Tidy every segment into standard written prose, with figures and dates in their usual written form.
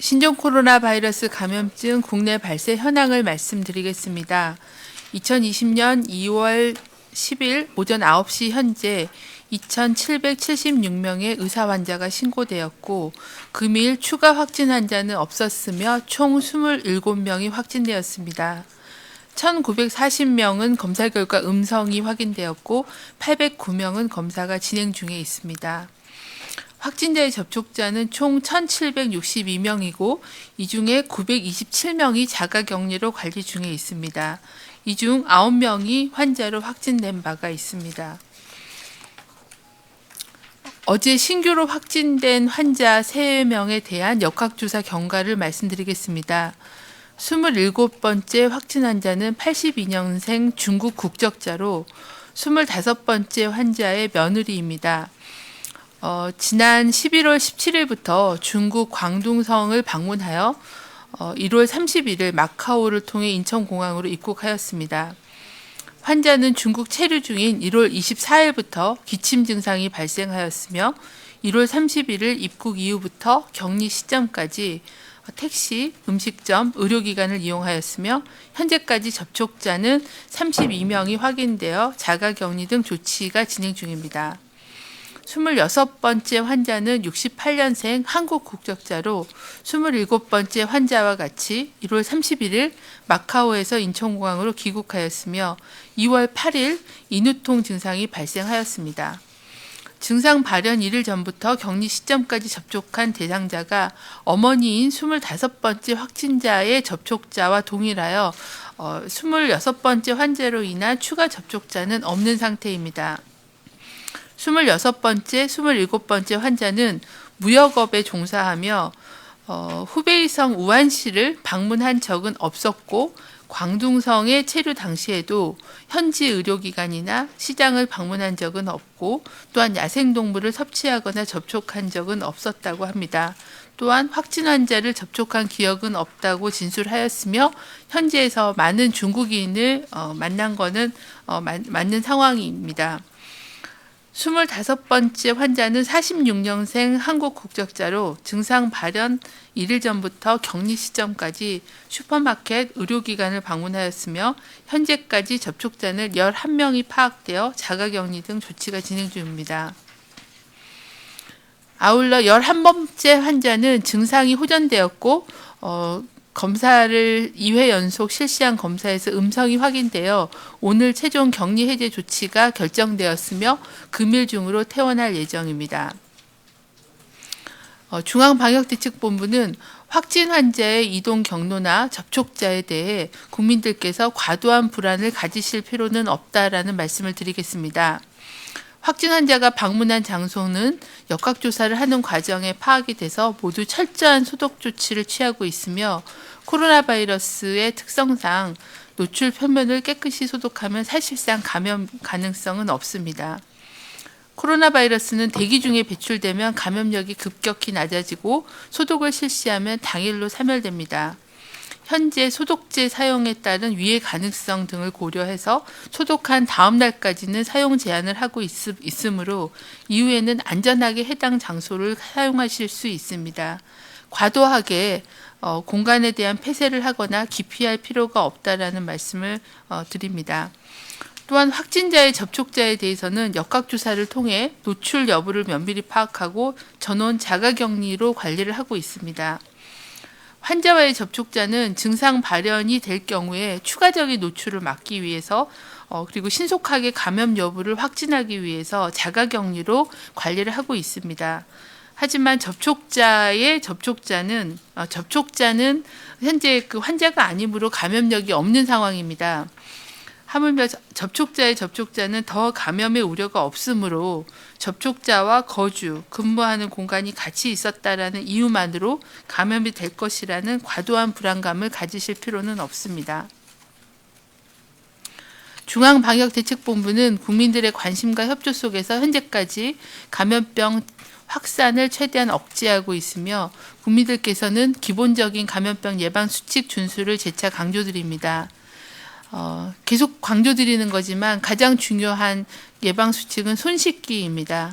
신종 코로나 바이러스 감염증 국내 발생 현황을 말씀드리겠습니다. 2020년 2월 10일 오전 9시 현재 2,776명의 의사 환자가 신고되었고 금일 추가 확진 환자는 없었으며 총 27명이 확진되었습니다. 1,940명은 검사 결과 음성이 확인되었고 809명은 검사가 진행 중에 있습니다. 확진자의 접촉자는 총 1,762명이고 이 중에 927명이 자가격리로 관리 중에 있습니다. 이 중 9명이 환자로 확진된 바가 있습니다. 어제 신규로 확진된 환자 3명에 대한 역학조사 경과를 말씀드리겠습니다. 27번째 확진 환자는 82년생 중국 국적자로 25번째 환자의 며느리입니다. 지난 11월 17일부터 중국 광둥성을 방문하여 1월 31일 마카오를 통해 인천공항으로 입국하였습니다. 환자는 중국 체류 중인 1월 24일부터 기침 증상이 발생하였으며 1월 31일 입국 이후부터 격리 시점까지 택시, 음식점, 의료기관을 이용하였으며 현재까지 접촉자는 32명이 확인되어 자가격리 등 조치가 진행 중입니다. 26번째 환자는 68년생 한국 국적자로 27번째 환자와 같이 1월 31일 마카오에서 인천공항으로 귀국하였으며 2월 8일 인후통 증상이 발생하였습니다. 증상 발현 1일 전부터 격리 시점까지 접촉한 대상자가 어머니인 25번째 확진자의 접촉자와 동일하여 26번째 환자로 인한 추가 접촉자는 없는 상태입니다. 26번째, 27번째 환자는 무역업에 종사하며 후베이성 우한시를 방문한 적은 없었고 광둥성에 체류 당시에도 현지 의료기관이나 시장을 방문한 적은 없고 또한 야생동물을 섭취하거나 접촉한 적은 없었다고 합니다. 또한 확진 환자를 접촉한 기억은 없다고 진술하였으며 현지에서 많은 중국인을 만난 것은 맞는 상황입니다. 25번째 환자는 46년생 한국 국적자로 증상 발현 1일 전부터 격리 시점까지 슈퍼마켓, 의료기관을 방문하였으며 현재까지 접촉자는 11명이 파악되어 자가격리 등 조치가 진행 중입니다. 아울러 11번째 환자는 증상이 호전되었고 검사를 2회 연속 실시한 검사에서 음성이 확인되어 오늘 최종 격리 해제 조치가 결정되었으며 금일 중으로 퇴원할 예정입니다. 중앙방역대책본부는 확진 환자의 이동 경로나 접촉자에 대해 국민들께서 과도한 불안을 가지실 필요는 없다라는 말씀을 드리겠습니다. 확진 환자가 방문한 장소는 역학조사를 하는 과정에 파악이 돼서 모두 철저한 소독 조치를 취하고 있으며 코로나 바이러스의 특성상 노출 표면을 깨끗이 소독하면 사실상 감염 가능성은 없습니다. 코로나 바이러스는 대기 중에 배출되면 감염력이 급격히 낮아지고 소독을 실시하면 당일로 사멸됩니다. 현재 소독제 사용에 따른 위해 가능성 등을 고려해서 소독한 다음 날까지는 사용 제한을 하고 있으므로 이후에는 안전하게 해당 장소를 사용하실 수 있습니다. 과도하게 공간에 대한 폐쇄를 하거나 기피할 필요가 없다라는 말씀을 드립니다. 또한 확진자의 접촉자에 대해서는 역학조사를 통해 노출 여부를 면밀히 파악하고 전원 자가격리로 관리를 하고 있습니다. 환자와의 접촉자는 증상 발현이 될 경우에 추가적인 노출을 막기 위해서 그리고 신속하게 감염 여부를 확진하기 위해서 자가격리로 관리를 하고 있습니다. 하지만 접촉자는 현재 그 환자가 아니므로 감염력이 없는 상황입니다. 하물며 접촉자는 더 감염의 우려가 없으므로 접촉자와 거주, 근무하는 공간이 같이 있었다라는 이유만으로 감염이 될 것이라는 과도한 불안감을 가지실 필요는 없습니다. 중앙방역대책본부는 국민들의 관심과 협조 속에서 현재까지 감염병 확산을 최대한 억제하고 있으며 국민들께서는 기본적인 감염병 예방 수칙 준수를 재차 강조드립니다. 계속 강조드리는 거지만 가장 중요한 예방 수칙은 손 씻기입니다.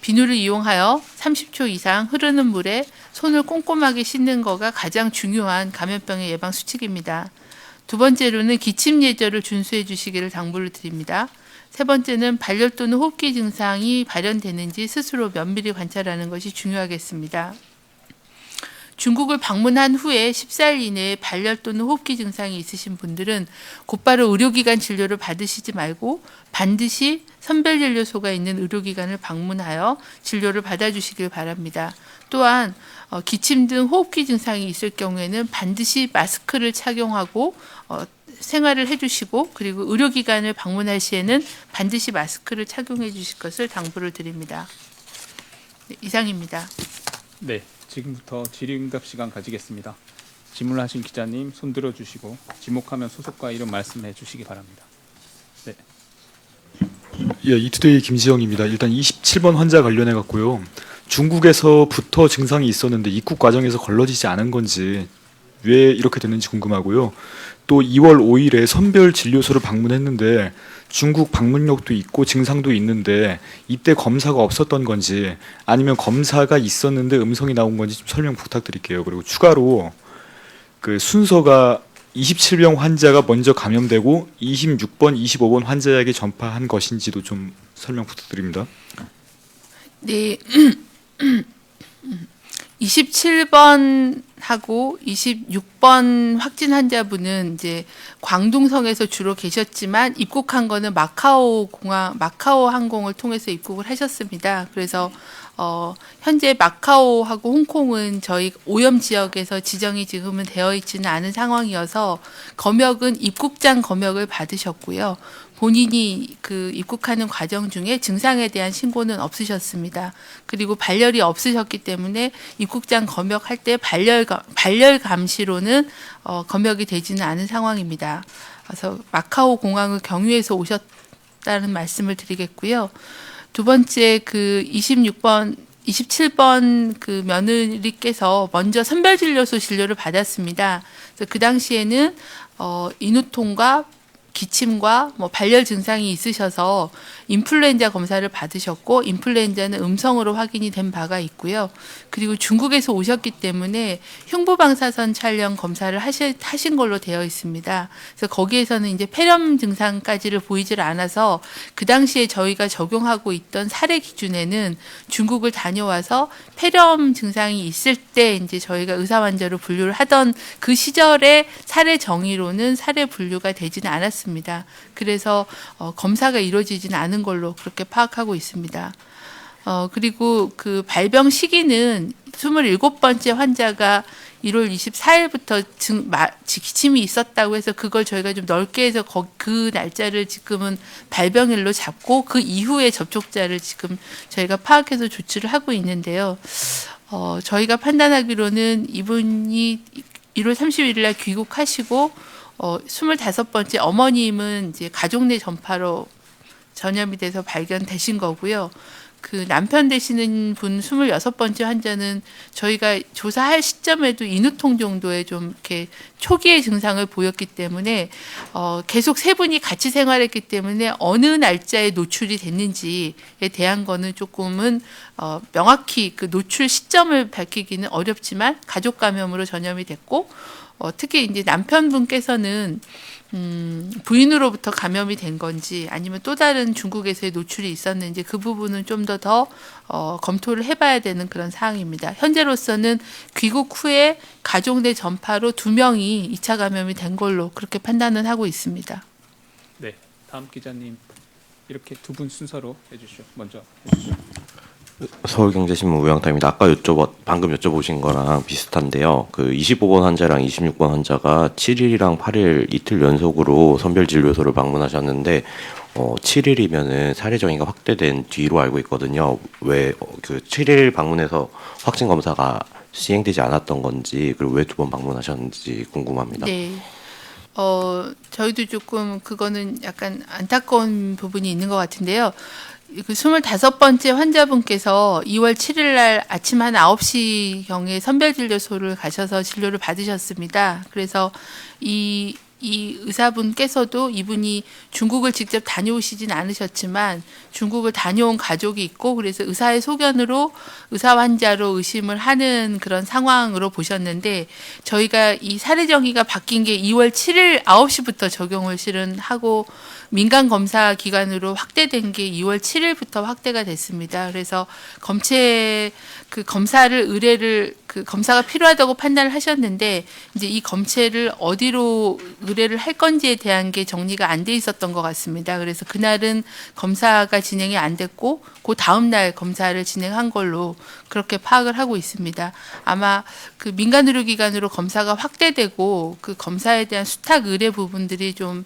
비누를 이용하여 30초 이상 흐르는 물에 손을 꼼꼼하게 씻는 거가 가장 중요한 감염병의 예방 수칙입니다. 두 번째로는 기침 예절을 준수해 주시기를 당부를 드립니다. 세 번째는 발열 또는 호흡기 증상이 발현되는지 스스로 면밀히 관찰하는 것이 중요하겠습니다. 중국을 방문한 후에 14일 이내에 발열 또는 호흡기 증상이 있으신 분들은 곧바로 의료기관 진료를 받으시지 말고 반드시 선별진료소가 있는 의료기관을 방문하여 진료를 받아주시길 바랍니다. 또한 기침 등 호흡기 증상이 있을 경우에는 반드시 마스크를 착용하고 생활을 해주시고, 그리고 의료기관을 방문할 시에는 반드시 마스크를 착용해 주실 것을 당부를 드립니다. 네, 이상입니다. 네, 지금부터 질의응답 시간 가지겠습니다. 질문하신 기자님 손 들어주시고 지목하면 소속과 이름 말씀해 주시기 바랍니다. 네. 예, 이투데이 김지영입니다. 일단 27번 환자 관련해 갖고요. 중국에서부터 증상이 있었는데 입국 과정에서 걸러지지 않은 건지 왜 이렇게 됐는지 궁금하고요. 또 2월 5일에 선별 진료소를 방문했는데 중국 방문력도 있고 증상도 있는데 이때 검사가 없었던 건지 아니면 검사가 있었는데 음성이 나온 건지 좀 설명 부탁드릴게요. 그리고 추가로 그 순서가 27병 환자가 먼저 감염되고 26번, 25번 환자에게 전파한 것인지도 좀 설명 부탁드립니다. 네. 27번하고 26번 확진 환자분은 이제 광둥성에서 주로 계셨지만 입국한 거는 마카오 항공을 통해서 입국을 하셨습니다. 그래서 현재 마카오하고 홍콩은 저희 오염 지역에서 지정이 지금은 되어 있지는 않은 상황이어서 검역은 입국장 검역을 받으셨고요. 본인이 그 입국하는 과정 중에 증상에 대한 신고는 없으셨습니다. 그리고 발열이 없으셨기 때문에 입국장 검역할 때 발열 감시로는 검역이 되지는 않은 상황입니다. 그래서 마카오 공항을 경유해서 오셨다는 말씀을 드리겠고요. 두 번째 그 27번 그 며느리께서 먼저 선별진료소 진료를 받았습니다. 그래서 그 당시에는 인후통과 기침과 발열 증상이 있으셔서 인플루엔자 검사를 받으셨고, 인플루엔자는 음성으로 확인이 된 바가 있고요. 그리고 중국에서 오셨기 때문에 흉부방사선 촬영 검사를 하신 걸로 되어 있습니다. 그래서 거기에서는 이제 폐렴 증상까지를 보이질 않아서 그 당시에 저희가 적용하고 있던 사례 기준에는 중국을 다녀와서 폐렴 증상이 있을 때 이제 저희가 의사 환자로 분류를 하던 그 시절의 사례 정의로는 사례 분류가 되지는 않았습니다. 그래서 검사가 이루어지지는 않은 걸로 그렇게 파악하고 있습니다. 그리고 그 발병 시기는 27번째 환자가 1월 24일부터 기침이 있었다고 해서 그걸 저희가 좀 넓게 해서 그 날짜를 지금은 발병일로 잡고 그 이후에 접촉자를 지금 저희가 파악해서 조치를 하고 있는데요. 저희가 판단하기로는 이분이 1월 31일 날 귀국하시고 25번째 어머님은 이제 가족 내 전파로 전염이 돼서 발견되신 거고요. 그 남편 되시는 분 26번째 환자는 저희가 조사할 시점에도 인후통 정도의 좀 이렇게 초기의 증상을 보였기 때문에 계속 세 분이 같이 생활했기 때문에 어느 날짜에 노출이 됐는지에 대한 거는 조금은 명확히 그 노출 시점을 밝히기는 어렵지만 가족 감염으로 전염이 됐고, 특히 이제 남편분께서는 부인으로부터 감염이 된 건지 아니면 또 다른 중국에서의 노출이 있었는지 그 부분은 좀 더 검토를 해봐야 되는 그런 사항입니다. 현재로서는 귀국 후에 가족 내 전파로 2명이 2차 감염이 된 걸로 그렇게 판단은 하고 있습니다. 네, 다음 기자님 이렇게 두 분 순서로 해주시죠. 먼저 해주시죠. 서울경제신문 우영탁입니다. 아까 방금 여쭤보신 거랑 비슷한데요. 그 25번 환자랑 26번 환자가 7일이랑 8일 이틀 연속으로 선별진료소를 방문하셨는데 7일이면은 사례 정의가 확대된 뒤로 알고 있거든요. 왜 그 7일 방문해서 확진 검사가 시행되지 않았던 건지, 그리고 왜 2번 방문하셨는지 궁금합니다. 네. 저희도 조금 그거는 약간 안타까운 부분이 있는 것 같은데요. 그 25번째 환자분께서 2월 7일 날 아침 한 9시경에 선별진료소를 가셔서 진료를 받으셨습니다. 그래서 이 이 의사분께서도 이분이 중국을 직접 다녀오시진 않으셨지만 중국을 다녀온 가족이 있고 그래서 의사의 소견으로 의사 환자로 의심을 하는 그런 상황으로 보셨는데 저희가 이 사례 정의가 바뀐 게 2월 7일 9시부터 적용을 실은 하고 민간 검사 기관으로 확대된 게 2월 7일부터 확대가 됐습니다. 그래서 검사를 의뢰를 검사가 필요하다고 판단을 하셨는데 이제 이 검체를 어디로 의뢰를 할 건지에 대한 게 정리가 안 돼 있었던 것 같습니다. 그래서 그날은 검사가 진행이 안 됐고 그 다음 날 검사를 진행한 걸로 그렇게 파악을 하고 있습니다. 아마 그 민간 의료기관으로 검사가 확대되고 그 검사에 대한 수탁 의뢰 부분들이 좀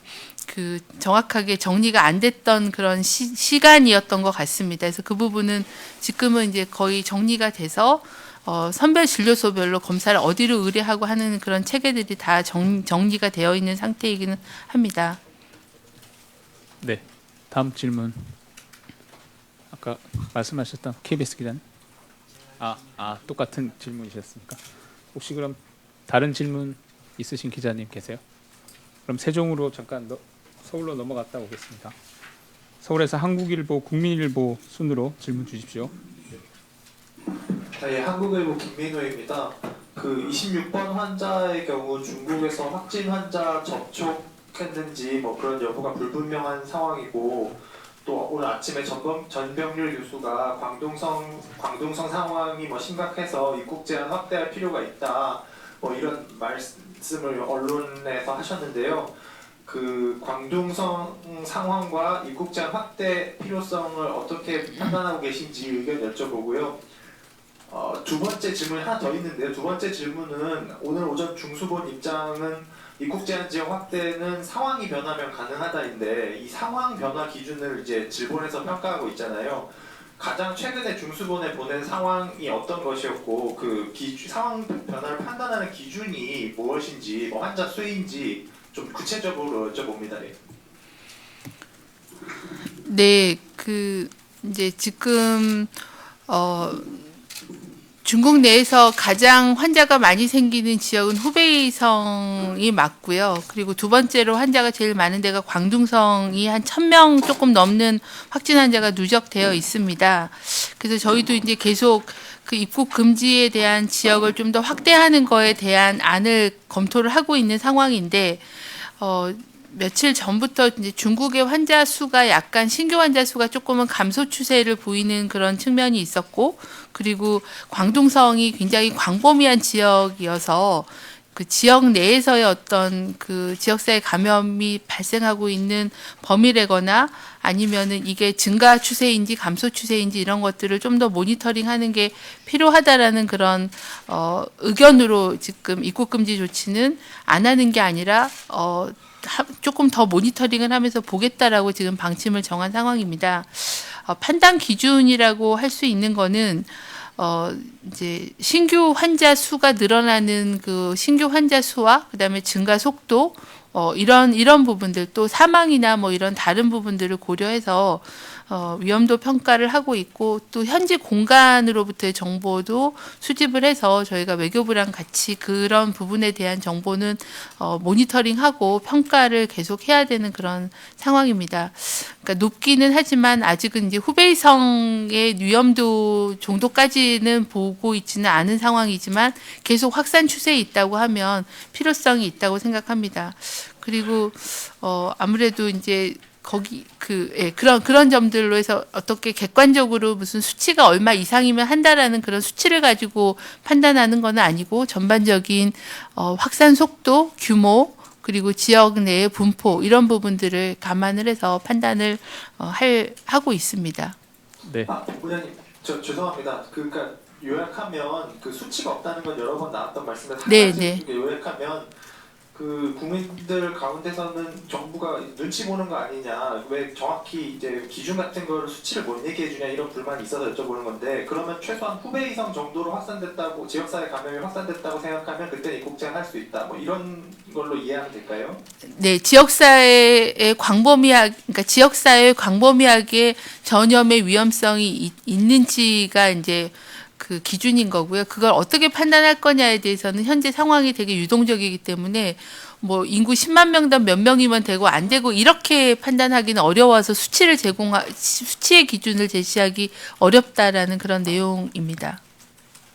정확하게 정리가 안 됐던 그런 시간이었던 것 같습니다. 그래서 그 부분은 지금은 이제 거의 정리가 돼서 선별 진료소별로 검사를 어디로 의뢰하고 하는 그런 체계들이 다 정리가 되어 있는 상태이기는 합니다. 네, 다음 질문. 아까 말씀하셨던 KBS 기자님. 똑같은 질문이셨습니까? 혹시 그럼 다른 질문 있으신 기자님 계세요? 그럼 세종으로 잠깐 서울로 넘어갔다 오겠습니다. 서울에서 한국일보, 국민일보 순으로 질문 주십시오. 네, 한국일보 김민호입니다. 그 26번 환자의 경우 중국에서 확진 환자 접촉했는지 뭐 그런 여부가 불분명한 상황이고 또 오늘 아침에 전병률 교수가 광둥성 상황이 뭐 심각해서 입국 제한 확대할 필요가 있다 뭐 이런 말씀을 언론에서 하셨는데요. 그 광둥성 상황과 입국 제한 확대 필요성을 어떻게 판단하고 계신지 의견 여쭤보고요. 두 번째 질문이 하나 더 있는데요. 두 번째 질문은 오늘 오전 중수본 입장은 입국 제한 지역 확대는 상황이 변하면 가능하다인데 이 상황 변화 기준을 이제 질본에서 평가하고 있잖아요. 가장 최근에 중수본에 보낸 상황이 어떤 것이었고 그 상황 변화를 판단하는 기준이 무엇인지 뭐 환자 수인지 좀 구체적으로 여쭤봅니다. 네, 이제 지금 중국 내에서 가장 환자가 많이 생기는 지역은 후베이성이 맞고요. 그리고 두 번째로 환자가 제일 많은 데가 광둥성이 한 1,000명 조금 넘는 확진 환자가 누적되어 있습니다. 그래서 저희도 이제 계속 그 입국 금지에 대한 지역을 좀 더 확대하는 거에 대한 안을 검토를 하고 있는 상황인데 며칠 전부터 이제 중국의 환자 수가 약간 신규 환자 수가 조금은 감소 추세를 보이는 그런 측면이 있었고 그리고 광둥성이 굉장히 광범위한 지역이어서 그 지역 내에서의 어떤 그 지역사회 감염이 발생하고 있는 범위래거나 아니면은 이게 증가 추세인지 감소 추세인지 이런 것들을 좀 더 모니터링하는 게 필요하다라는 그런 의견으로 지금 입국 금지 조치는 안 하는 게 아니라 조금 더 모니터링을 하면서 보겠다라고 지금 방침을 정한 상황입니다. 판단 기준이라고 할 수 있는 거는 이제 신규 환자 수가 늘어나는 그 신규 환자 수와 그다음에 증가 속도 이런 부분들 또 사망이나 뭐 이런 다른 부분들을 고려해서 위험도 평가를 하고 있고 또 현지 공간으로부터의 정보도 수집을 해서 저희가 외교부랑 같이 그런 부분에 대한 정보는 모니터링하고 평가를 계속 해야 되는 그런 상황입니다. 그러니까 높기는 하지만 아직은 이제 후베이성의 위험도 정도까지는 보고 있지는 않은 상황이지만 계속 확산 추세에 있다고 하면 필요성이 있다고 생각합니다. 그리고 아무래도 이제 그런 점들로 해서 어떻게 객관적으로 무슨 수치가 얼마 이상이면 한다라는 그런 수치를 가지고 판단하는 건 아니고 전반적인 확산 속도, 규모 그리고 지역 내의 분포 이런 부분들을 감안을 해서 판단을 하고 있습니다. 네. 부장님, 죄송합니다. 그러니까 요약하면 그 수치가 없다는 건 여러 번 나왔던 말씀인데 네. 요약하면 그 국민들 가운데서는 정부가 눈치 보는 거 아니냐, 왜 정확히 이제 기준 같은 거를 수치를 못 얘기해 주냐 이런 불만이 있어서 여쭤보는 건데 그러면 최소한 후베이성 정도로 확산됐다고 지역사회 감염이 확산됐다고 생각하면 그때 입국 제한할 수 있다. 뭐 이런 걸로 이해하면 될까요? 네, 지역사회의 그러니까 지역사회의 광범위하게 전염의 위험성이 있는지가 이제 그 기준인 거고요. 그걸 어떻게 판단할 거냐에 대해서는 현재 상황이 되게 유동적이기 때문에 뭐 인구 10만 명당 몇 명이면 되고 안 되고 이렇게 판단하기는 어려워서 수치의 기준을 제시하기 어렵다라는 그런 내용입니다.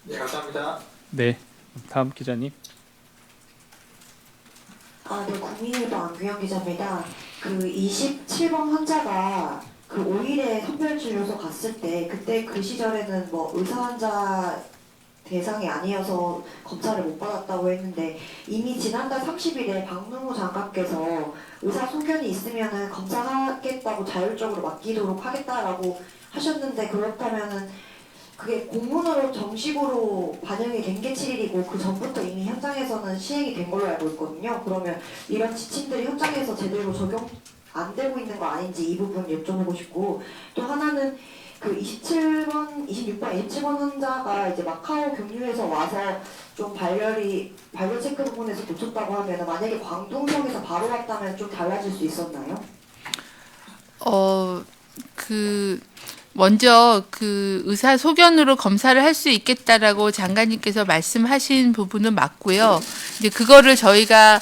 네, 감사합니다. 네, 다음 기자님. 네, 국민일보 안규영 기자입니다. 그 27번 환자가 그 5일에 선별진료소 갔을 때 그때 그 시절에는 뭐 의사 환자 대상이 아니어서 검사를 못 받았다고 했는데 이미 지난달 30일에 박능호 장관께서 의사 소견이 있으면은 검사하겠다고 자율적으로 맡기도록 하겠다라고 하셨는데 그렇다면은 그게 공문으로 정식으로 반영이 된 게 7일이고 그 전부터 이미 현장에서는 시행이 된 걸로 알고 있거든요. 그러면 이런 지침들이 현장에서 제대로 적용 안 되고 있는 거 아닌지 이 부분 여쭤보고 싶고 또 하나는 그 26번, 27번 환자가 이제 마카오 경유해서 와서 좀 발열 체크 부분에서 놓쳤다고 하면 만약에 광둥성에서 바로 왔다면 좀 달라질 수 있었나요? 먼저 그 의사 소견으로 검사를 할 수 있겠다라고 장관님께서 말씀하신 부분은 맞고요. 이제 그거를 저희가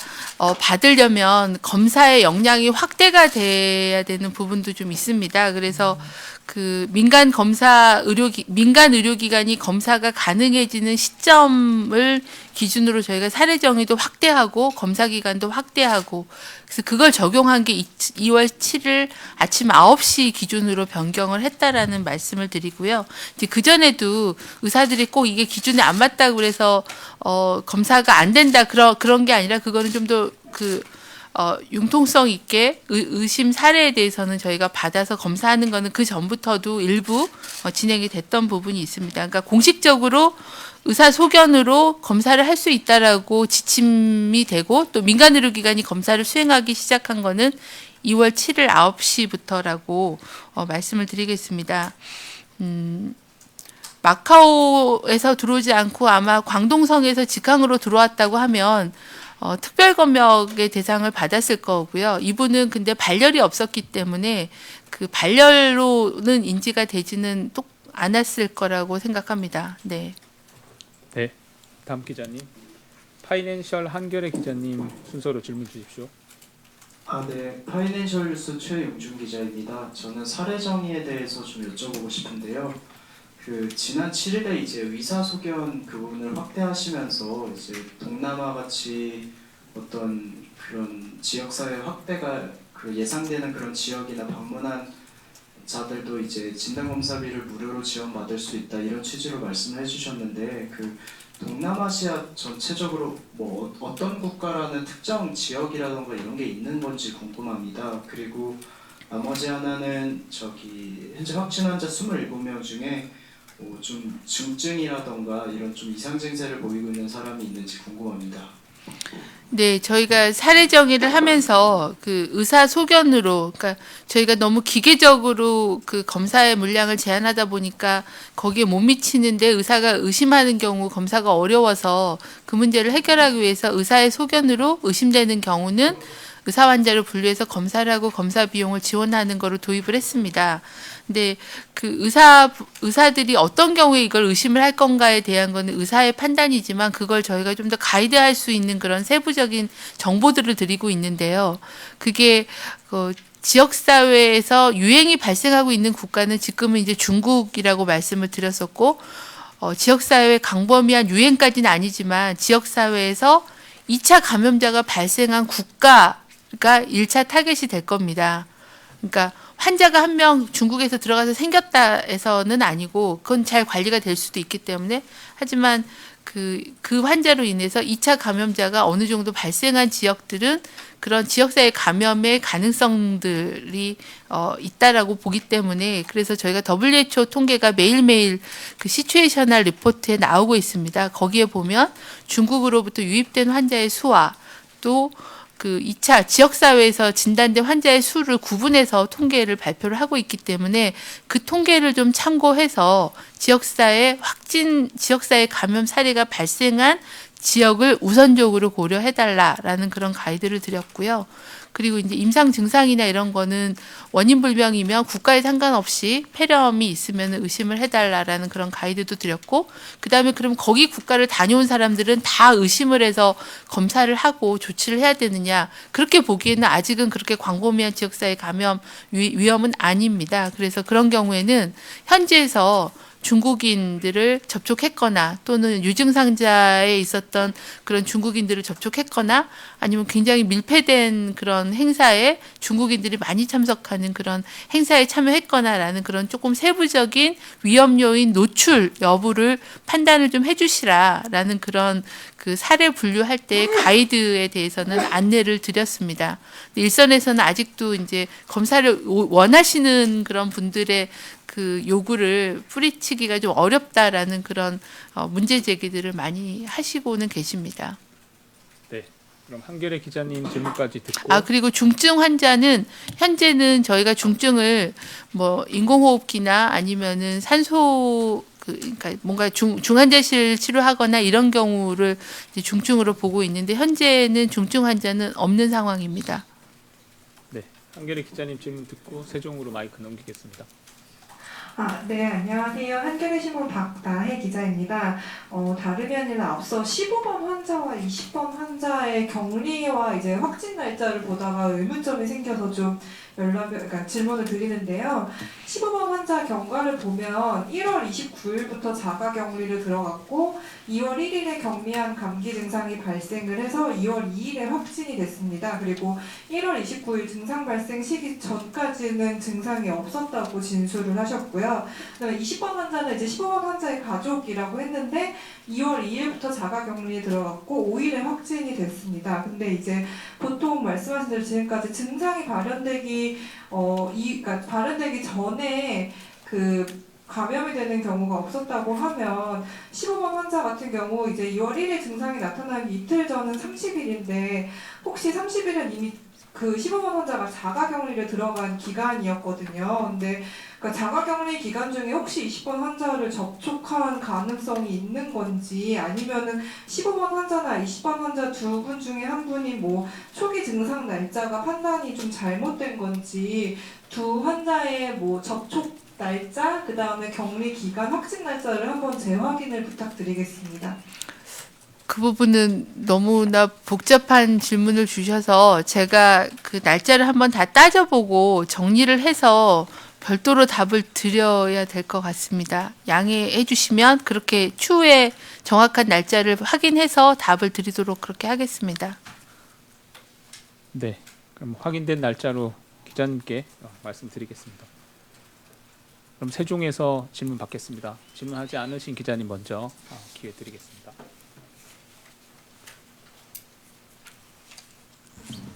받으려면 검사의 역량이 확대가 돼야 되는 부분도 좀 있습니다. 그래서 그 민간 의료기관이 검사가 가능해지는 시점을 기준으로 저희가 사례 정의도 확대하고 검사 기간도 확대하고 그래서 그걸 적용한 게 2월 7일 아침 9시 기준으로 변경을 했다라는 말씀을 드리고요. 이제 그 전에도 의사들이 꼭 이게 기준에 안 맞다고 그래서 검사가 안 된다 그런 게 아니라 그거는 좀 더 융통성 있게 의심 사례에 대해서는 저희가 받아서 검사하는 거는 그 전부터도 일부 진행이 됐던 부분이 있습니다. 그러니까 공식적으로 의사 소견으로 검사를 할 수 있다라고 지침이 되고 또 민간의료기관이 검사를 수행하기 시작한 거는 2월 7일 9시부터라고 말씀을 드리겠습니다. 마카오에서 들어오지 않고 아마 광동성에서 직항으로 들어왔다고 하면 특별검역의 대상을 받았을 거고요. 이분은 근데 발열이 없었기 때문에 그 발열로는 인지가 되지는 않았을 거라고 생각합니다. 네. 네, 다음 기자님. 파이낸셜 한겨레 기자님 순서로 질문 주십시오. 네. 파이낸셜 뉴스 최용준 기자입니다. 저는 사례 정의에 대해서 좀 여쭤보고 싶은데요. 그 지난 7일에 이제 의사 소견 그 부분을 확대하시면서 이제 동남아 같이 어떤 그런 지역사회 확대가 그 예상되는 그런 지역이나 방문한 자들도 이제 진단검사비를 무료로 지원받을 수 있다 이런 취지로 말씀을 해주셨는데 그 동남아시아 전체적으로 뭐 어떤 국가라는 특정 지역이라던가 이런 게 있는 건지 궁금합니다. 그리고 나머지 하나는 현재 확진 환자 27명 중에 좀 중증이라던가 이런 좀 이상 증세를 보이고 있는 사람이 있는지 궁금합니다. 네, 저희가 사례 정의를 하면서 그 의사 소견으로, 그러니까 저희가 너무 기계적으로 그 검사의 물량을 제한하다 보니까 거기에 못 미치는데 의사가 의심하는 경우 검사가 어려워서 그 문제를 해결하기 위해서 의사의 소견으로 의심되는 경우는 의사 환자를 분류해서 검사를 하고 검사 비용을 지원하는 거로 도입을 했습니다. 근데 그 의사들이 어떤 경우에 이걸 의심을 할 건가에 대한 거는 의사의 판단이지만 그걸 저희가 좀 더 가이드할 수 있는 그런 세부적인 정보들을 드리고 있는데요. 그게 지역사회에서 유행이 발생하고 있는 국가는 지금은 이제 중국이라고 말씀을 드렸었고, 지역사회 광범위한 유행까지는 아니지만 지역사회에서 2차 감염자가 발생한 국가가 1차 타겟이 될 겁니다. 그러니까 환자가 한 명 중국에서 들어가서 생겼다 해서는 아니고 그건 잘 관리가 될 수도 있기 때문에 하지만 그 환자로 인해서 2차 감염자가 어느 정도 발생한 지역들은 그런 지역사회 감염의 가능성들이 있다라고 보기 때문에 그래서 저희가 WHO 통계가 매일매일 그 시츄에이셔널 리포트에 나오고 있습니다. 거기에 보면 중국으로부터 유입된 환자의 수와 또 그 2차 지역사회에서 진단된 환자의 수를 구분해서 통계를 발표를 하고 있기 때문에 그 통계를 좀 참고해서 지역사회 감염 사례가 발생한 지역을 우선적으로 고려해달라라는 그런 가이드를 드렸고요. 그리고 이제 임상 증상이나 이런 거는 원인 불명이면 국가에 상관없이 폐렴이 있으면 의심을 해달라라는 그런 가이드도 드렸고, 그 다음에 그럼 거기 국가를 다녀온 사람들은 다 의심을 해서 검사를 하고 조치를 해야 되느냐? 그렇게 보기에는 아직은 그렇게 광범위한 지역사회 감염 위험은 아닙니다. 그래서 그런 경우에는 현지에서 중국인들을 접촉했거나 또는 유증상자에 있었던 그런 중국인들을 접촉했거나 아니면 굉장히 밀폐된 그런 행사에 중국인들이 많이 참석하는 그런 행사에 참여했거나라는 그런 조금 세부적인 위험 요인 노출 여부를 판단을 좀 해주시라라는 그런 그 사례 분류할 때 가이드에 대해서는 안내를 드렸습니다. 일선에서는 아직도 이제 검사를 원하시는 그런 분들의 그 요구를 뿌리치기가 좀 어렵다라는 그런 문제 제기들을 많이 하시고는 계십니다. 네. 그럼 한결의 기자님 질문까지 듣고. 그리고 중증 환자는 현재는 저희가 중증을 뭐 인공호흡기나 아니면은 산소 그러니까 뭔가 중환자실 치료하거나 이런 경우를 이제 중증으로 보고 있는데 현재는 중증 환자는 없는 상황입니다. 네. 한결의 기자님 질문 듣고 세종으로 마이크 넘기겠습니다. 네, 안녕하세요. 한겨레 신문 박다혜 기자입니다. 다름이 아니라 앞서 15번 환자와 20번 환자의 격리와 이제 확진 날짜를 보다가 의문점이 생겨서 좀 그러니까 질문을 드리는데요. 15번 환자 경과를 보면 1월 29일부터 자가격리를 들어갔고 2월 1일에 격리한 감기 증상이 발생을 해서 2월 2일에 확진이 됐습니다. 그리고 1월 29일 증상 발생 시기 전까지는 증상이 없었다고 진술을 하셨고요. 20번 환자는 이제 15번 환자의 가족이라고 했는데 2월 2일부터 자가격리에 들어갔고 5일에 확진이 됐습니다. 근데 이제 보통 말씀하신 대로 지금까지 증상이 그러니까 발현되기 전에 그 감염이 되는 경우가 없었다고 하면 15번 환자 같은 경우 이제 2월 1일 증상이 나타나기 이틀 전은 30일인데 혹시 30일은 이미 그 15번 환자가 자가격리를 들어간 기간이었거든요. 근데 그러니까 자가격리 기간 중에 혹시 20번 환자를 접촉한 가능성이 있는 건지 아니면은 15번 환자나 20번 환자 두 분 중에 한 분이 뭐 초기 증상 날짜가 판단이 좀 잘못된 건지 두 환자의 뭐 접촉 날짜, 그 다음에 격리 기간, 확진 날짜를 한번 재확인을 부탁드리겠습니다. 그 부분은 너무나 복잡한 질문을 주셔서 제가 그 날짜를 한번 다 따져보고 정리를 해서 별도로 답을 드려야 될 것 같습니다. 양해해 주시면 그렇게 추후에 정확한 날짜를 확인해서 답을 드리도록 그렇게 하겠습니다. 네. 그럼 확인된 날짜로 기자님께 말씀드리겠습니다. 그럼 세종에서 질문 받겠습니다. 질문하지 않으신 기자님 먼저 기회 드리겠습니다.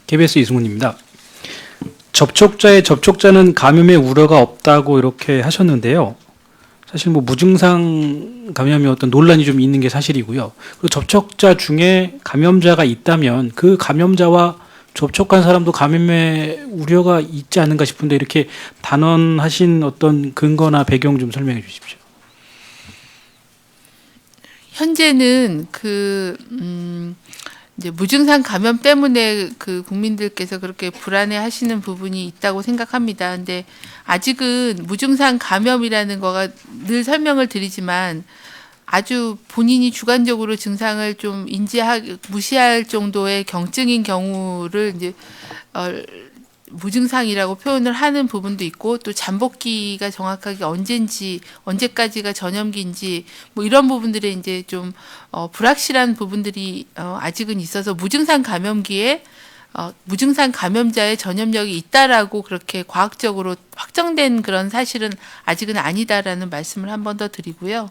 KBS 이승훈입니다. 접촉자의 접촉자는 감염의 우려가 없다고 이렇게 하셨는데요. 사실 뭐 무증상 감염이 어떤 논란이 좀 있는 게 사실이고요. 그리고 접촉자 중에 감염자가 있다면 그 감염자와 접촉한 사람도 감염의 우려가 있지 않은가 싶은데 이렇게 단언하신 어떤 근거나 배경 좀 설명해 주십시오. 현재는 이제 무증상 감염 때문에 그 국민들께서 그렇게 불안해하시는 부분이 있다고 생각합니다. 근데 아직은 무증상 감염이라는 거가 늘 설명을 드리지만 아주 본인이 주관적으로 증상을 좀 무시할 정도의 경증인 경우를 이제 무증상이라고 표현을 하는 부분도 있고 또 잠복기가 정확하게 언제까지가 전염기인지 뭐 이런 부분들에 이제 좀 불확실한 부분들이 아직은 있어서 무증상 감염기에 무증상 감염자의 전염력이 있다라고 그렇게 과학적으로 확정된 그런 사실은 아직은 아니다라는 말씀을 한 번 더 드리고요.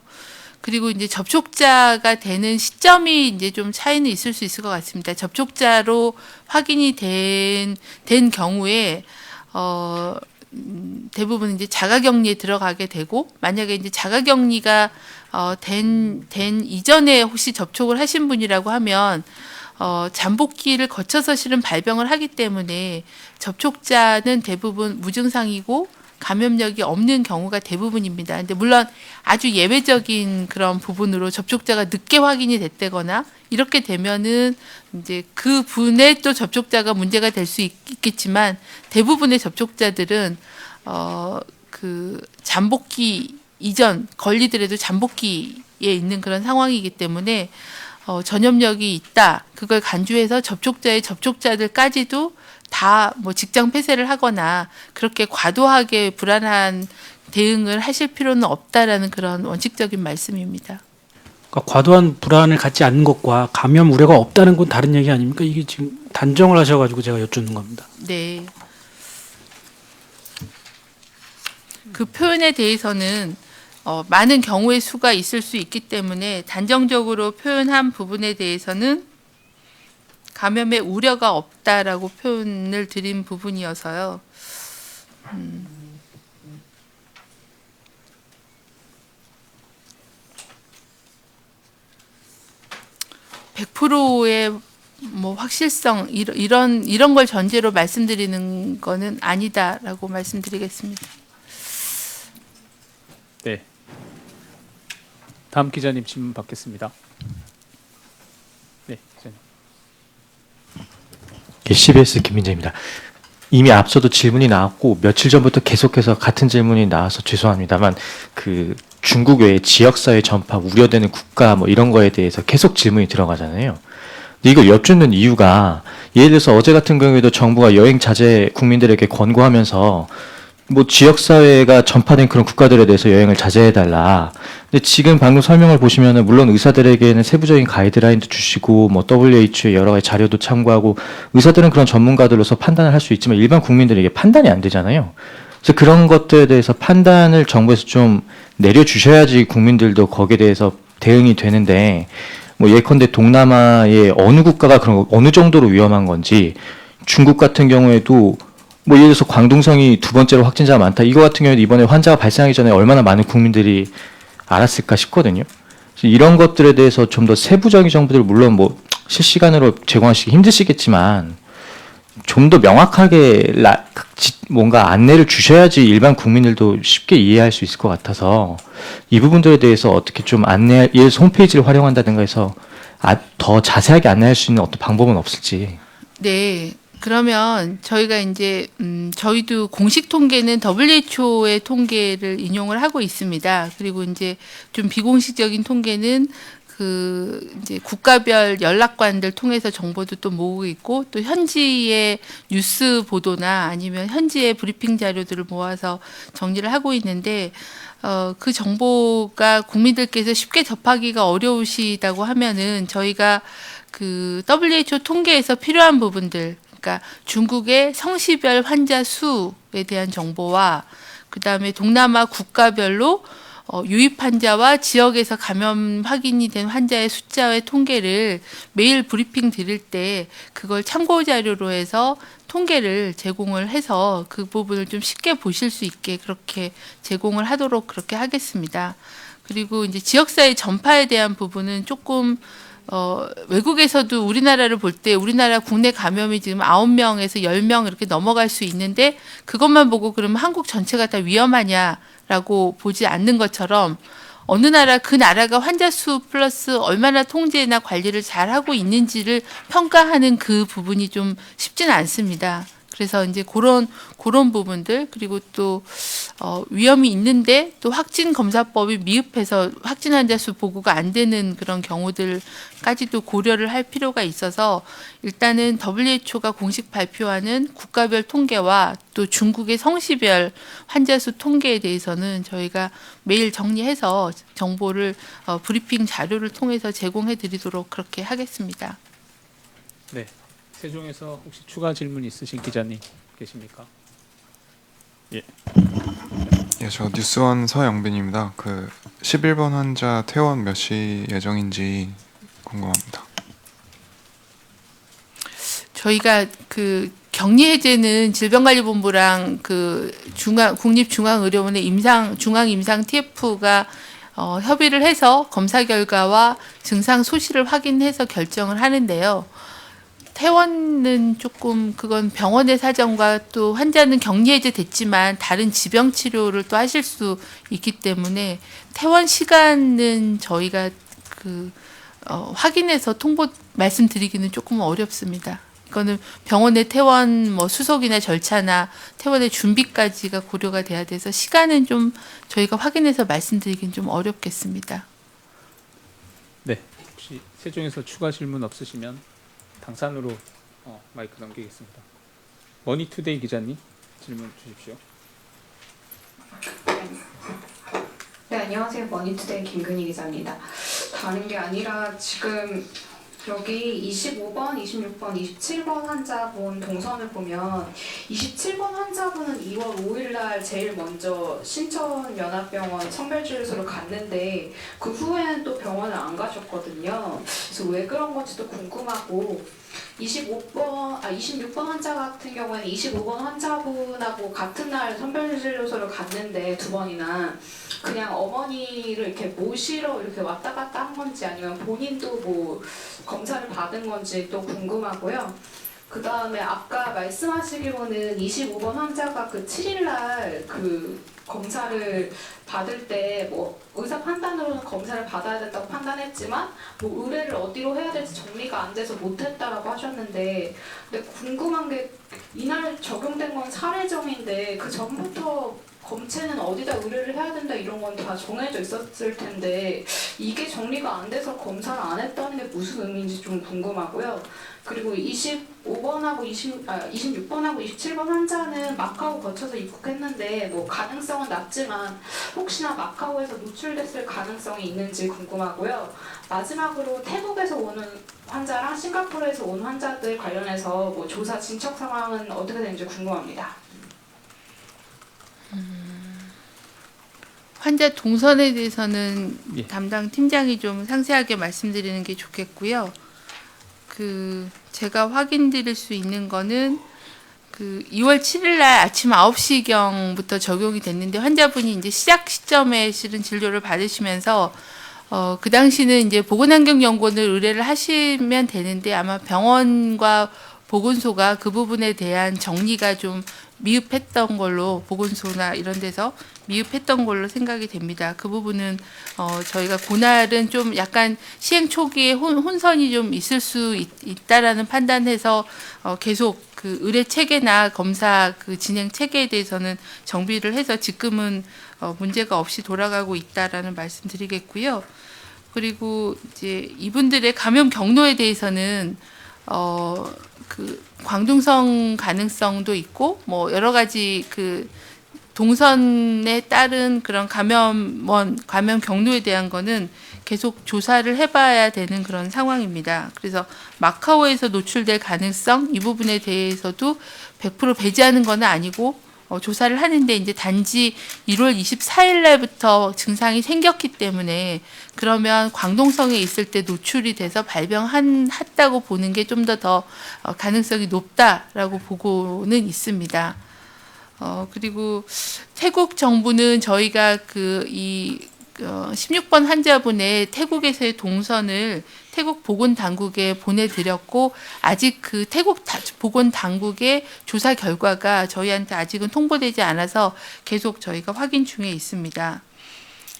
그리고 이제 접촉자가 되는 시점이 이제 좀 차이는 있을 수 있을 것 같습니다. 접촉자로 확인이 된 경우에 대부분 이제 자가격리에 들어가게 되고 만약에 이제 자가격리가 된 이전에 혹시 접촉을 하신 분이라고 하면 잠복기를 거쳐서 실은 발병을 하기 때문에 접촉자는 대부분 무증상이고 감염력이 없는 경우가 대부분입니다. 근데 물론 아주 예외적인 그런 부분으로 접촉자가 늦게 확인이 됐다거나 이렇게 되면은 이제 그 분의 또 접촉자가 문제가 될 수 있겠지만 대부분의 접촉자들은 그 잠복기 이전 걸리더라도 잠복기에 있는 그런 상황이기 때문에 전염력이 있다. 그걸 간주해서 접촉자의 접촉자들까지도 다 뭐 직장 폐쇄를 하거나 그렇게 과도하게 불안한 대응을 하실 필요는 없다라는 그런 원칙적인 말씀입니다. 그러니까 과도한 불안을 갖지 않는 것과 감염 우려가 없다는 건 다른 얘기 아닙니까? 이게 지금 단정을 하셔가지고 제가 여쭙는 겁니다. 네. 그 표현에 대해서는 많은 경우의 수가 있을 수 있기 때문에 단정적으로 표현한 부분에 대해서는 감염의 우려가 없다라고 표현을 드린 부분이어서요. 100%의 뭐 확실성 이런 걸 전제로 말씀드리는 거는 아니다라고 말씀드리겠습니다. 네. 다음 기자님 질문 받겠습니다. 네, 기자님. CBS 김민재입니다. 이미 앞서도 질문이 나왔고 며칠 전부터 계속해서 같은 질문이 나와서 죄송합니다만 그 중국 외에 지역사회 전파 우려되는 국가 뭐 이런 거에 대해서 계속 질문이 들어가잖아요. 근데 이걸 여쭙는 이유가 예를 들어서 어제 같은 경우에도 정부가 여행 자제 국민들에게 권고하면서 뭐 지역사회가 전파된 그런 국가들에 대해서 여행을 자제해달라. 근데 지금 방금 설명을 보시면은 물론 의사들에게는 세부적인 가이드라인도 주시고 뭐 WHO의 여러 가지 자료도 참고하고 의사들은 그런 전문가들로서 판단을 할 수 있지만 일반 국민들에게 판단이 안 되잖아요. 그래서 그런 것들에 대해서 판단을 정부에서 좀 내려주셔야지 국민들도 거기에 대해서 대응이 되는데 뭐 예컨대 동남아의 어느 국가가 그런 어느 정도로 위험한 건지 중국 같은 경우에도 뭐 예를 들어서 광둥성이 두 번째로 확진자가 많다. 이거 같은 경우에도 이번에 환자가 발생하기 전에 얼마나 많은 국민들이 알았을까 싶거든요. 그래서 이런 것들에 대해서 좀 더 세부적인 정보들을 물론 뭐 실시간으로 제공하시기 힘드시겠지만 좀 더 명확하게 뭔가 안내를 주셔야지 일반 국민들도 쉽게 이해할 수 있을 것 같아서 이 부분들에 대해서 어떻게 좀 예를 들어서 홈페이지를 활용한다든가 해서 더 자세하게 안내할 수 있는 어떤 방법은 없을지. 네. 그러면 저희가 이제 저희도 공식 통계는 WHO의 통계를 인용을 하고 있습니다. 그리고 이제 좀 비공식적인 통계는 그 이제 국가별 연락관들 통해서 정보도 또 모으고 있고 또 현지의 뉴스 보도나 아니면 현지의 브리핑 자료들을 모아서 정리를 하고 있는데 그 정보가 국민들께서 쉽게 접하기가 어려우시다고 하면은 저희가 그 WHO 통계에서 필요한 부분들 그러니까 중국의 성시별 환자 수에 대한 정보와 그다음에 동남아 국가별로 유입 환자와 지역에서 감염 확인이 된 환자의 숫자의 통계를 매일 브리핑 드릴 때 그걸 참고 자료로 해서 통계를 제공을 해서 그 부분을 좀 쉽게 보실 수 있게 그렇게 제공을 하도록 그렇게 하겠습니다. 그리고 이제 지역사회 전파에 대한 부분은 조금 외국에서도 우리나라를 볼 때 우리나라 국내 감염이 지금 9명에서 10명 이렇게 넘어갈 수 있는데 그것만 보고 그러면 한국 전체가 다 위험하냐라고 보지 않는 것처럼 어느 나라 그 나라가 환자 수 플러스 얼마나 통제나 관리를 잘하고 있는지를 평가하는 그 부분이 좀 쉽지는 않습니다. 그래서 이제 그런 부분들 그리고 또 위험이 있는데 또 확진 검사법이 미흡해서 확진 환자 수 보고가 안 되는 그런 경우들까지도 고려를 할 필요가 있어서 일단은 WHO가 공식 발표하는 국가별 통계와 또 중국의 성시별 환자 수 통계에 대해서는 저희가 매일 정리해서 정보를 브리핑 자료를 통해서 제공해 드리도록 그렇게 하겠습니다. 네. 세종에서 혹시 추가 질문 있으신 기자님 계십니까? 예. 예, 저 뉴스원 서영빈입니다. 그 11번 환자 퇴원 몇 시 예정인지 궁금합니다. 저희가 그 격리 해제는 질병관리본부랑 그 국립중앙의료원의 중앙 임상 TF가 협의를 해서 검사 결과와 증상 소실을 확인해서 결정을 하는데요. 퇴원은 조금 그건 병원의 사정과 또 환자는 격리 해제됐지만 다른 지병 치료를 또 하실 수 있기 때문에 퇴원 시간은 저희가 확인해서 말씀드리기는 조금 어렵습니다. 이거는 병원의 퇴원 수속이나 절차나 퇴원의 준비까지가 고려가 돼야 돼서 시간은 좀 저희가 확인해서 말씀드리기는 좀 어렵겠습니다. 네, 혹시 세종에서 추가 질문 없으시면 당산으로 마이크 넘기겠습니다. 머니투데이 기자님 질문 주십시오. 네, 안녕하세요. 머니투데이 김근희 기자입니다. 다른 게 아니라 지금 여기 25번, 26번, 27번 환자분 동선을 보면 27번 환자분은 2월 5일 날 제일 먼저 신천연합병원 선별진료소를 갔는데 그 후에는 또 병원을 안 가셨거든요. 그래서 왜 그런 건지도 궁금하고 26번 환자 같은 경우에는 25번 환자분하고 같은 날 선별진료소를 갔는데 두 번이나 그냥 어머니를 이렇게 모시러 이렇게 왔다 갔다 한 건지 아니면 본인도 뭐 검사를 받은 건지 또 궁금하고요. 그 다음에 아까 말씀하시기로는 25번 환자가 그 7일날 그 검사를 받을 때 뭐 의사 판단으로는 검사를 받아야 된다고 판단했지만 뭐 의뢰를 어디로 해야 될지 정리가 안 돼서 못했다라고 하셨는데 근데 궁금한 게 이날 적용된 건 사례정인데 그 전부터 검체는 어디다 의뢰를 해야 된다 이런 건 다 정해져 있었을 텐데 이게 정리가 안 돼서 검사를 안 했다는 게 무슨 의미인지 좀 궁금하고요. 그리고 26번하고 27번 환자는 마카오 거쳐서 입국했는데 뭐 가능성은 낮지만 혹시나 마카오에서 노출됐을 가능성이 있는지 궁금하고요. 마지막으로 태국에서 오는 환자랑 싱가포르에서 온 환자들 관련해서 뭐 조사 진척 상황은 어떻게 되는지 궁금합니다. 환자 동선에 대해서는 예. 담당 팀장이 좀 상세하게 말씀드리는 게 좋겠고요. 제가 확인드릴 수 있는 거는 2월 7일 날 아침 9시경부터 적용이 됐는데 환자분이 이제 시작 시점에 실은 진료를 받으시면서 그 당시는 이제 보건환경연구원을 의뢰를 하시면 되는데 아마 병원과 보건소가 그 부분에 대한 정리가 좀 미흡했던 걸로 보건소나 이런 데서 미흡했던 걸로 생각이 됩니다. 그 부분은 저희가 그날은 좀 약간 시행 초기에 혼선이 좀 있을 수 있다라는 판단해서 계속 그 의뢰 체계나 검사 그 진행 체계에 대해서는 정비를 해서 지금은 문제가 없이 돌아가고 있다라는 말씀드리겠고요. 그리고 이제 이분들의 감염 경로에 대해서는 그 광둥성 가능성도 있고 뭐 여러 가지 그 동선에 따른 그런 감염 경로에 대한 거는 계속 조사를 해봐야 되는 그런 상황입니다. 그래서 마카오에서 노출될 가능성 이 부분에 대해서도 100% 배제하는 건 아니고 조사를 하는데 이제 단지 1월 24일 날부터 증상이 생겼기 때문에 그러면 광동성에 있을 때 노출이 돼서 발병했다고 보는 게 좀 더 가능성이 높다라고 보고는 있습니다. 그리고 태국 정부는 저희가 16번 환자분의 태국에서의 동선을 태국 보건당국에 보내드렸고 아직 그 태국 보건당국의 조사 결과가 저희한테 아직은 통보되지 않아서 계속 저희가 확인 중에 있습니다.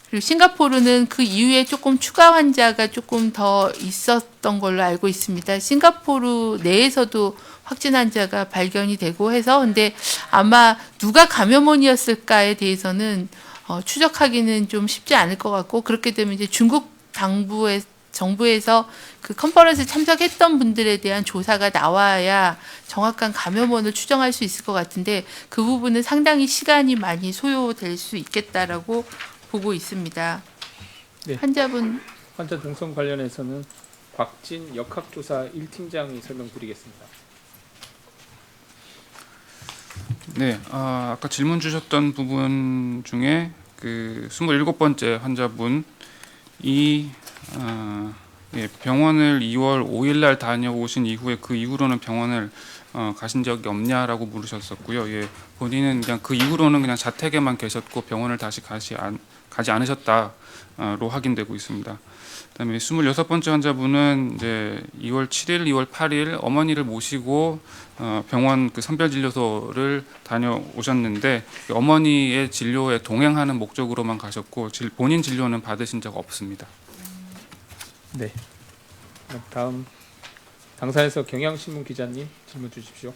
그리고 싱가포르는 그 이후에 조금 추가 환자가 조금 더 있었던 걸로 알고 있습니다. 싱가포르 내에서도 확진 환자가 발견이 되고 해서 근데 아마 누가 감염원이었을까에 대해서는 추적하기는 좀 쉽지 않을 것 같고 그렇게 되면 이제 중국 정부에서 그 컨퍼런스 참석했던 분들에 대한 조사가 나와야 정확한 감염원을 추정할 수 있을 것 같은데 그 부분은 상당히 시간이 많이 소요될 수 있겠다라고 보고 있습니다. 네. 환자 동선 관련해서는 곽진 역학조사 1팀장이 설명드리겠습니다. 네, 아까 질문 주셨던 부분 중에 그 27번째 환자분이 예, 병원을 2월 5일 날 다녀오신 이후에 그 이후로는 병원을 가신 적이 없냐라고 물으셨었고요. 예, 본인은 그냥 그 이후로는 그냥 자택에만 계셨고 병원을 다시 가지 않으셨다로 확인되고 있습니다. 그다음에 26번째 환자분은 이제 2월 7일, 2월 8일 어머니를 모시고 병원 그 선별진료소를 다녀오셨는데 어머니의 진료에 동행하는 목적으로만 가셨고 본인 진료는 받으신 적 없습니다. 네. 그럼 다음 당사에서 경향신문 기자님 질문 주십시오.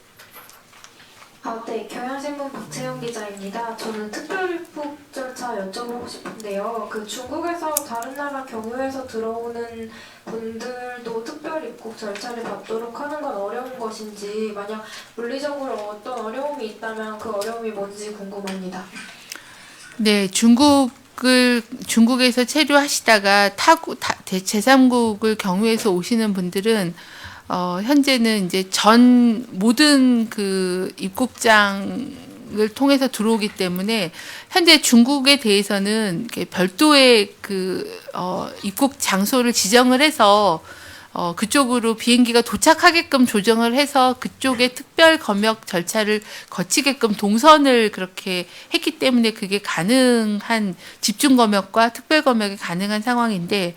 네, 경향신문 박채영 기자입니다. 저는 특별입국 절차 여쭤보고 싶은데요. 그 중국에서 다른 나라 경유해서 들어오는 분들도 특별입국 절차를 밟도록 하는 건 어려운 것인지, 만약 물리적으로 어떤 어려움이 있다면 그 어려움이 뭔지 궁금합니다. 네, 중국에서 체류하시다가 제3국을 경유해서 오시는 분들은 현재는 이제 모든 그 입국장을 통해서 들어오기 때문에 현재 중국에 대해서는 이렇게 별도의 입국 장소를 지정을 해서 그쪽으로 비행기가 도착하게끔 조정을 해서 그쪽에 특별 검역 절차를 거치게끔 동선을 그렇게 했기 때문에 그게 가능한 집중 검역과 특별 검역이 가능한 상황인데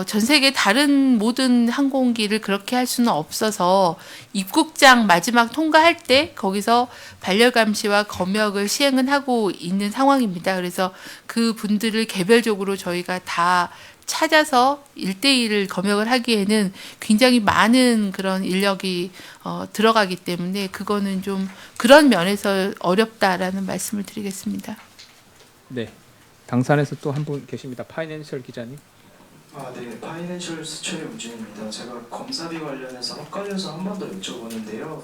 전 세계 다른 모든 항공기를 그렇게 할 수는 없어서 입국장 마지막 통과할 때 거기서 발열 감시와 검역을 시행은 하고 있는 상황입니다. 그래서 그 분들을 개별적으로 저희가 다 찾아서 1대1을 검역을 하기에는 굉장히 많은 그런 인력이 들어가기 때문에 그거는 좀 그런 면에서 어렵다라는 말씀을 드리겠습니다. 네. 당산에서 또 한 분 계십니다. 파이낸셜 기자님. 네, 파이낸셜 최용준입니다. 제가 검사비 관련해서 헷갈려서 한 번 더 여쭤보는데요.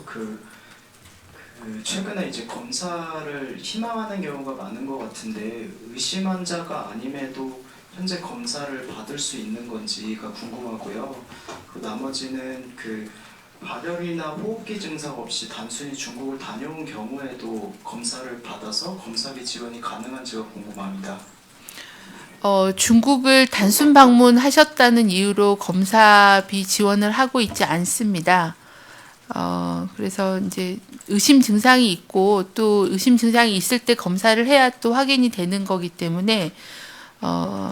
최근에 이제 검사를 희망하는 경우가 많은 것 같은데 의심 환자가 아님에도 현재 검사를 받을 수 있는 건지가 궁금하고요. 나머지는 발열이나 호흡기 증상 없이 단순히 중국을 다녀온 경우에도 검사를 받아서 검사비 지원이 가능한지가 궁금합니다. 중국을 단순 방문하셨다는 이유로 검사비 지원을 하고 있지 않습니다. 그래서 이제 의심 증상이 있고 또 의심 증상이 있을 때 검사를 해야 또 확인이 되는 거기 때문에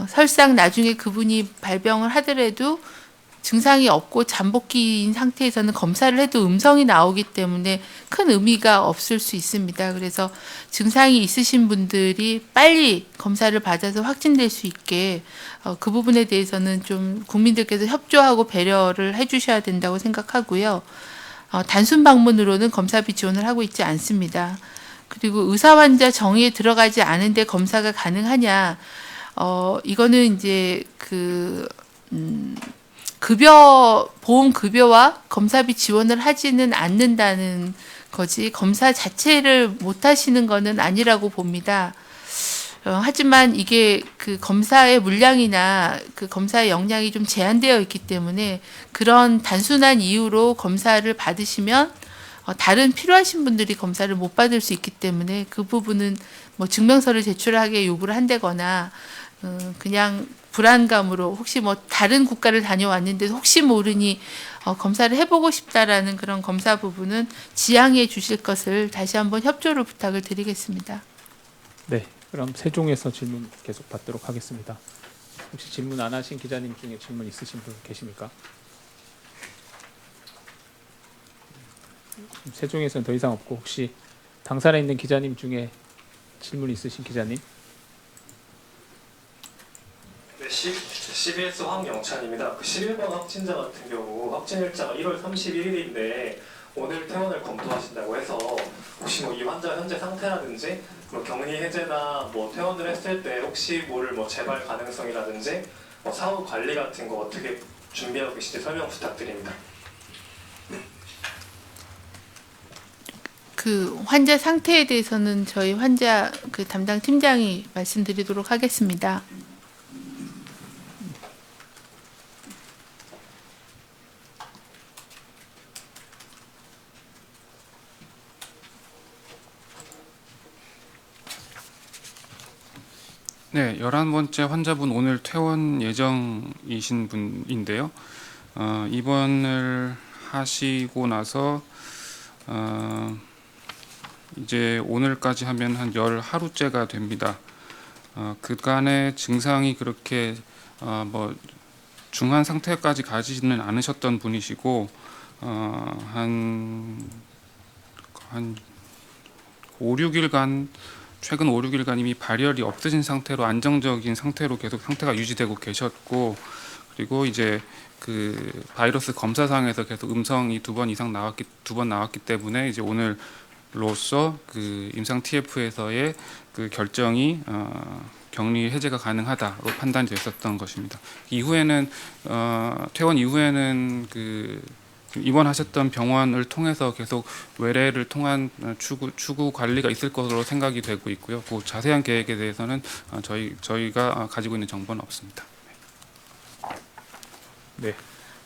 설상 나중에 그분이 발병을 하더라도 증상이 없고 잠복기인 상태에서는 검사를 해도 음성이 나오기 때문에 큰 의미가 없을 수 있습니다. 그래서 증상이 있으신 분들이 빨리 검사를 받아서 확진될 수 있게 그 부분에 대해서는 좀 국민들께서 협조하고 배려를 해주셔야 된다고 생각하고요. 단순 방문으로는 검사비 지원을 하고 있지 않습니다. 그리고 의사 환자 정의에 들어가지 않은데 검사가 가능하냐? 이거는 이제 보험 급여와 검사비 지원을 하지는 않는다는 거지 검사 자체를 못 하시는 거는 아니라고 봅니다. 하지만 이게 그 검사의 물량이나 그 검사의 역량이 좀 제한되어 있기 때문에 그런 단순한 이유로 검사를 받으시면 다른 필요하신 분들이 검사를 못 받을 수 있기 때문에 그 부분은 뭐 증명서를 제출하게 요구를 한다거나 그냥 불안감으로 혹시 뭐 다른 국가를 다녀왔는데 혹시 모르니 검사를 해보고 싶다라는 그런 검사 부분은 지양해 주실 것을 다시 한번 협조를 부탁을 드리겠습니다. 네. 그럼 세종에서 질문 계속 받도록 하겠습니다. 혹시 질문 안 하신 기자님 중에 질문 있으신 분 계십니까? 세종에서는 더 이상 없고 혹시 당산에 있는 기자님 중에 질문 있으신 기자님? 네, CBS 황영찬입니다. 11번 확진자 같은 경우 확진 일자가 1월 31일인데 오늘 퇴원을 검토하신다고 해서 혹시 뭐 이 환자 현재 상태라든지 뭐 격리 해제나 뭐 퇴원을 했을 때 혹시 모를 뭐 재발 가능성이라든지 뭐 사후 관리 같은 거 어떻게 준비하고 계신지 설명 부탁드립니다. 그 환자 상태에 대해서는 저희 환자 그 담당 팀장이 말씀드리도록 하겠습니다. 네, 11번째 환자분 오늘 퇴원 예정이신 분인데요. 입원을 하시고 나서 이제 오늘까지 하면 한 10하루째가 됩니다. 그간의 증상이 그렇게 뭐 중한 상태까지 가지는 않으셨던 분이시고 한 5, 6일간 최근 5, 6일간 이미 발열이 없어진 상태로 안정적인 상태로 계속 상태가 유지되고 계셨고, 그리고 이제 그 바이러스 검사상에서 계속 음성이 두 번 나왔기 때문에 이제 오늘로써 그 임상 TF에서의 그 결정이 격리 해제가 가능하다로 판단이 됐었던 것입니다. 이후에는 퇴원 이후에는 그 입원하셨던 병원을 통해서 계속 외래를 통한 추구 관리가 있을 것으로 생각이 되고 있고요. 그 자세한 계획에 대해서는 저희가 가지고 있는 정보는 없습니다. 네.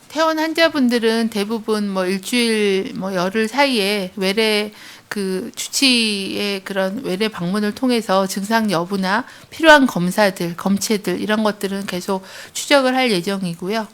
퇴원 환자분들은 대부분 뭐 일주일 뭐 열흘 사이에 외래 그 주치의 그런 외래 방문을 통해서 증상 여부나 필요한 검사들, 검체들 이런 것들은 계속 추적을 할 예정이고요.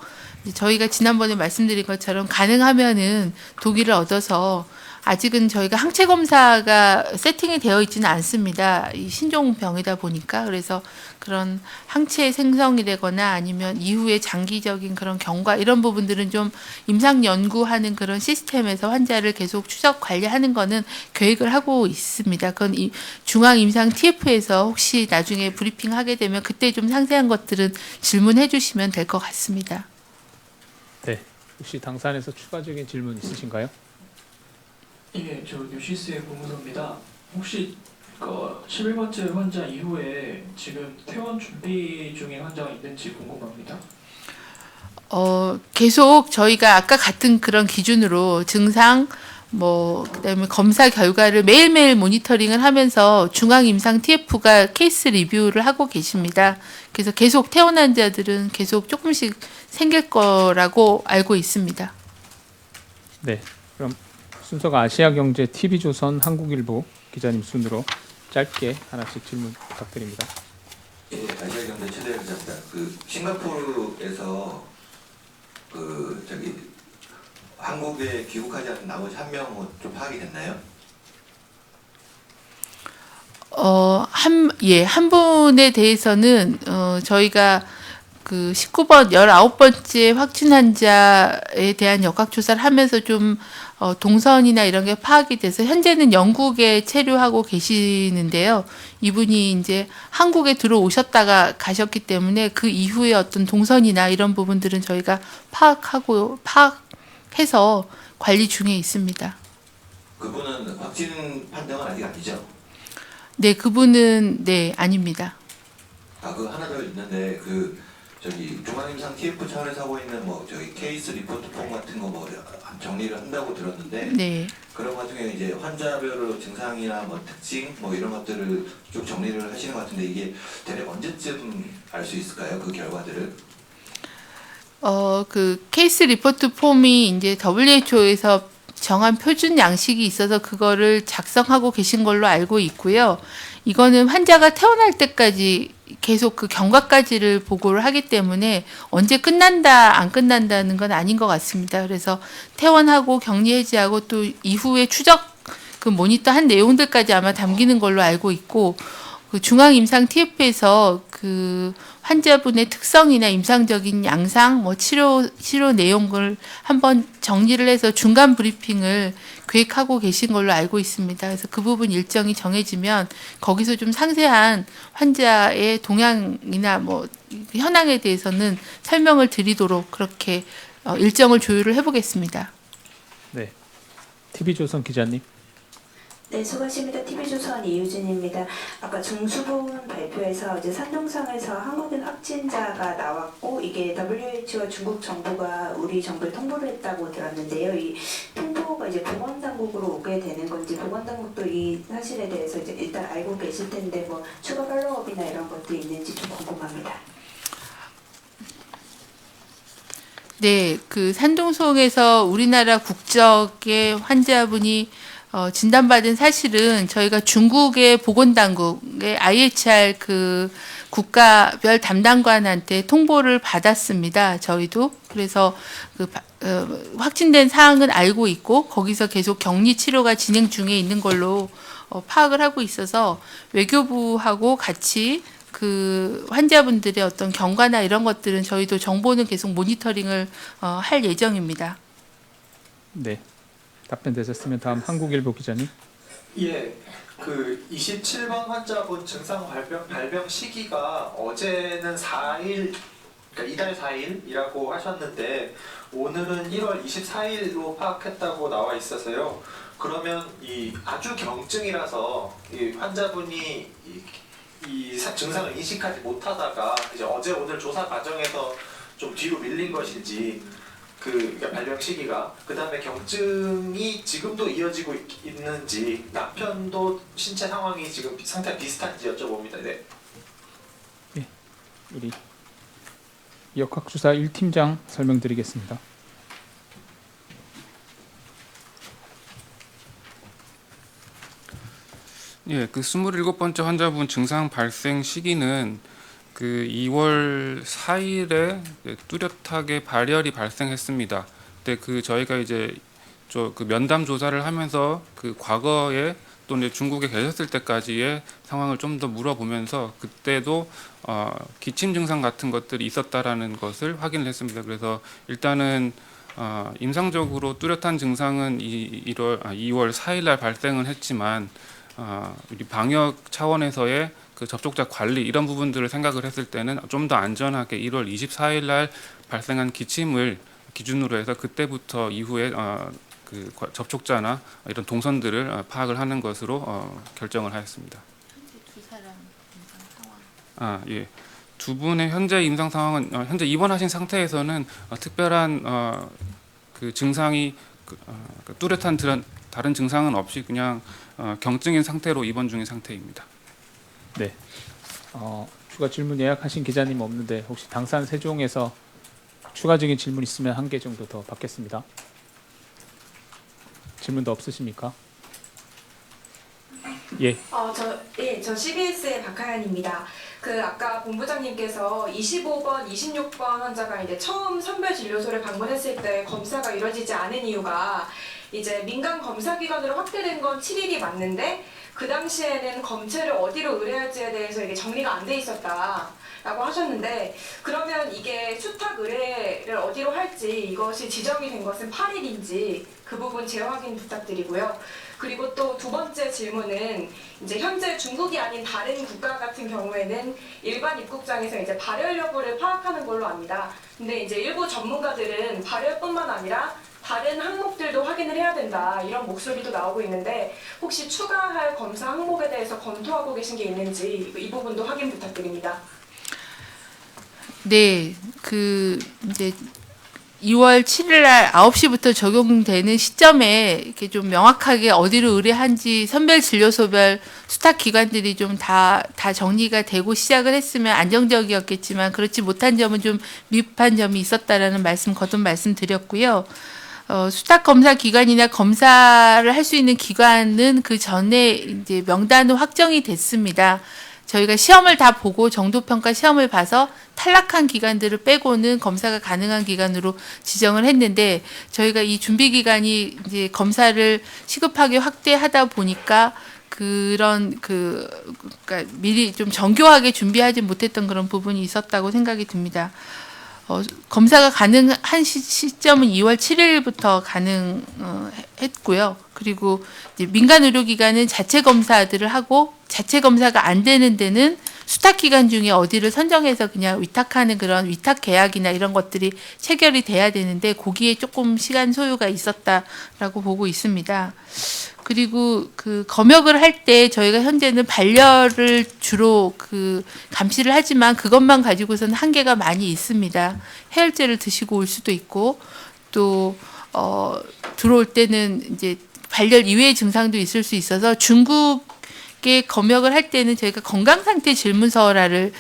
저희가 지난번에 말씀드린 것처럼 가능하면은 독일을 얻어서 아직은 저희가 항체 검사가 세팅이 되어 있지는 않습니다. 이 신종병이다 보니까. 그래서 그런 항체 생성이되거나 아니면 이후에 장기적인 그런 경과 이런 부분들은 좀 임상 연구하는 그런 시스템에서 환자를 계속 추적 관리하는 거는 계획을 하고 있습니다. 그건 이 중앙 임상 TF에서 혹시 나중에 브리핑 하게 되면 그때 좀 상세한 것들은 질문해 주시면 될 것 같습니다. 네. 혹시 당사안에서 추가적인 질문 있으신가요? 예, 저 뉴시스의 고문호입니다. 혹시 11번째 환자 이후에 지금 퇴원 준비 중인 환자가 있는지 궁금합니다. 계속 저희가 아까 같은 그런 기준으로 증상 뭐 그다음에 검사 결과를 매일매일 모니터링을 하면서 중앙 임상 TF가 케이스 리뷰를 하고 계십니다. 그래서 계속 퇴원 환자들은 계속 조금씩 생길 거라고 알고 있습니다. 네. 그럼 순서가 아시아경제, TV조선, 한국일보 기자님 순으로 짧게 하나씩 질문 부탁드립니다. 예, 아시아경제 최대열 기자입니다. 그 싱가포르에서 한국에 귀국하지 않은 나머지 한 명은 좀 파악이 됐나요? 한 분에 대해서는 저희가 그 19번 19번째 확진 환자에 대한 역학조사를 하면서 좀 동선이나 이런 게 파악이 돼서 현재는 영국에 체류하고 계시는데요. 이분이 이제 한국에 들어오셨다가 가셨기 때문에 그 이후에 어떤 동선이나 이런 부분들은 저희가 파악해서 관리 중에 있습니다. 그분은 확진 판정은 아직 아니죠? 네, 그분은 네, 아닙니다. 그 하나 더 있는데 중앙임상 TF 차원에서 하고 있는 케이스 리포트 폼 같은 거 정리를 한다고 들었는데 네. 그런 것 중에 이제 환자별로 증상이나 특징 이런 것들을 쭉 정리를 하시는 것 같은데 이게 대략 언제쯤 알 수 있을까요? 그 결과들을? 그 케이스 리포트 폼이 이제 WHO에서 정한 표준 양식이 있어서 그거를 작성하고 계신 걸로 알고 있고요. 이거는 환자가 퇴원할 때까지 계속 그 경과까지를 보고를 하기 때문에 언제 끝난다 안 끝난다는 건 아닌 것 같습니다. 그래서 퇴원하고 격리 해제하고 또 이후에 추적 그 모니터 한 내용들까지 아마 담기는 걸로 알고 있고 그 중앙 임상 TF에서 그 환자분의 특성이나 임상적인 양상, 치료 내용을 한번 정리를 해서 중간 브리핑을 계획하고 계신 걸로 알고 있습니다. 그래서 그 부분 일정이 정해지면 거기서 좀 상세한 환자의 동향이나 현황에 대해서는 설명을 드리도록 그렇게 일정을 조율을 해보겠습니다. 네, TV조선 기자님. 네, 수고하십니다. TV조선 이유진입니다. 아까 중수본 발표에서 이제 산둥성에서 한국인 확진자가 나왔고 이게 WHO와 중국 정부가 우리 정부에 통보를 했다고 들었는데요. 이 통보가 이제 보건당국으로 오게 되는 건지 보건당국도 이 사실에 대해서 이제 일단 알고 계실 텐데 추가 팔로우업이나 이런 것도 있는지 좀 궁금합니다. 네, 그 산둥성에서 우리나라 국적의 환자분이 진단받은 사실은 저희가 중국의 보건당국의 IHR 그 국가별 담당관한테 통보를 받았습니다. 저희도. 그래서 확진된 사항은 알고 있고 거기서 계속 격리 치료가 진행 중에 있는 걸로 파악을 하고 있어서 외교부하고 같이 그 환자분들의 어떤 경과나 이런 것들은 저희도 정보는 계속 모니터링을 할 예정입니다. 네. 답변되셨으면 다음 한국일보 기자님. 예, 그 27번 환자분 증상 발병 시기가 어제는 4일, 그러니까 이달 4일이라고 하셨는데 오늘은 1월 24일로 파악했다고 나와 있어서요. 그러면 이 아주 경증이라서 이 환자분이 이 증상을 인식하지 못하다가 이제 어제 오늘 조사 과정에서 좀 뒤로 밀린 것인지 그러니까 발병 시기가 그다음에 경증이 지금도 이어지고 있는지 남편도 신체 상황이 지금 상태가 비슷한지 여쭤봅니다. 네. 네. 우리 역학주사 1팀장 설명드리겠습니다. 예, 그 27번째 환자분 증상 발생 시기는 그 2월 4일에 뚜렷하게 발열이 발생했습니다. 그때 그 저희가 이제 그 면담 조사를 하면서 그 과거에 또 이제 중국에 계셨을 때까지의 상황을 좀 더 물어보면서 그때도 기침 증상 같은 것들이 있었다라는 것을 확인을 했습니다. 그래서 일단은 임상적으로 뚜렷한 증상은 2월 4일 날 발생을 했지만 우리 방역 차원에서의 그 접촉자 관리 이런 부분들을 생각을 했을 때는 좀 더 안전하게 1월 24일 날 발생한 기침을 기준으로 해서 그때부터 이후에 그 접촉자나 이런 동선들을 파악을 하는 것으로 결정을 하였습니다. 예. 두 분의 현재 임상 상황은 현재 입원하신 상태에서는 특별한 그 증상이 뚜렷한 다른 증상은 없이 그냥 경증인 상태로 입원 중인 상태입니다. 네. 추가 질문 예약하신 기자님 없는데 혹시 당산 세종에서 추가적인 질문 있으면 한 개 정도 더 받겠습니다. 질문도 없으십니까? 예. 저 CBS의 박하연입니다. 그 아까 본부장님께서 25번, 26번 환자가 이제 처음 선별진료소를 방문했을 때 검사가 이루어지지 않은 이유가 이제 민간 검사 기관으로 확대된 건 7일이 맞는데 그 당시에는 검체를 어디로 의뢰할지에 대해서 이게 정리가 안 돼 있었다라고 하셨는데 그러면 이게 수탁 의뢰를 어디로 할지 이것이 지정이 된 것은 8일인지 그 부분 재확인 부탁드리고요. 그리고 또 두 번째 질문은 이제 현재 중국이 아닌 다른 국가 같은 경우에는 일반 입국장에서 이제 발열 여부를 파악하는 걸로 압니다. 근데 이제 일부 전문가들은 발열뿐만 아니라 다른 항목들도 확인을 해야 된다 이런 목소리도 나오고 있는데 혹시 추가할 검사 항목에 대해서 검토하고 계신 게 있는지 이 부분도 확인 부탁드립니다. 네, 그 이제 2월 7일 날 9시부터 적용되는 시점에 이렇게 좀 명확하게 어디로 의뢰한지 선별진료소별 수탁 기관들이 좀 다 정리가 되고 시작을 했으면 안정적이었겠지만 그렇지 못한 점은 좀 미흡한 점이 있었다라는 말씀 거듭 말씀드렸고요. 수탁 검사 기관이나 검사를 할 수 있는 기관은 그 전에 이제 명단은 확정이 됐습니다. 저희가 시험을 다 보고 정도평가 시험을 봐서 탈락한 기관들을 빼고는 검사가 가능한 기관으로 지정을 했는데 저희가 이 준비 기간이 이제 검사를 시급하게 확대하다 보니까 그러니까 미리 좀 정교하게 준비하지 못했던 그런 부분이 있었다고 생각이 듭니다. 검사가 가능한 시점은 2월 7일부터 가능했고요. 그리고 이제 민간 의료기관은 자체 검사들을 하고 자체 검사가 안 되는 데는 수탁기관 중에 어디를 선정해서 그냥 위탁하는 그런 위탁 계약이나 이런 것들이 체결이 돼야 되는데 거기에 조금 시간 소요가 있었다라고 보고 있습니다. 그리고 그 검역을 할 때 저희가 현재는 발열을 주로 그 감시를 하지만 그것만 가지고서는 한계가 많이 있습니다. 해열제를 드시고 올 수도 있고 또 들어올 때는 이제 발열 이외의 증상도 있을 수 있어서 중국에 검역을 할 때는 저희가 건강상태 질문서라는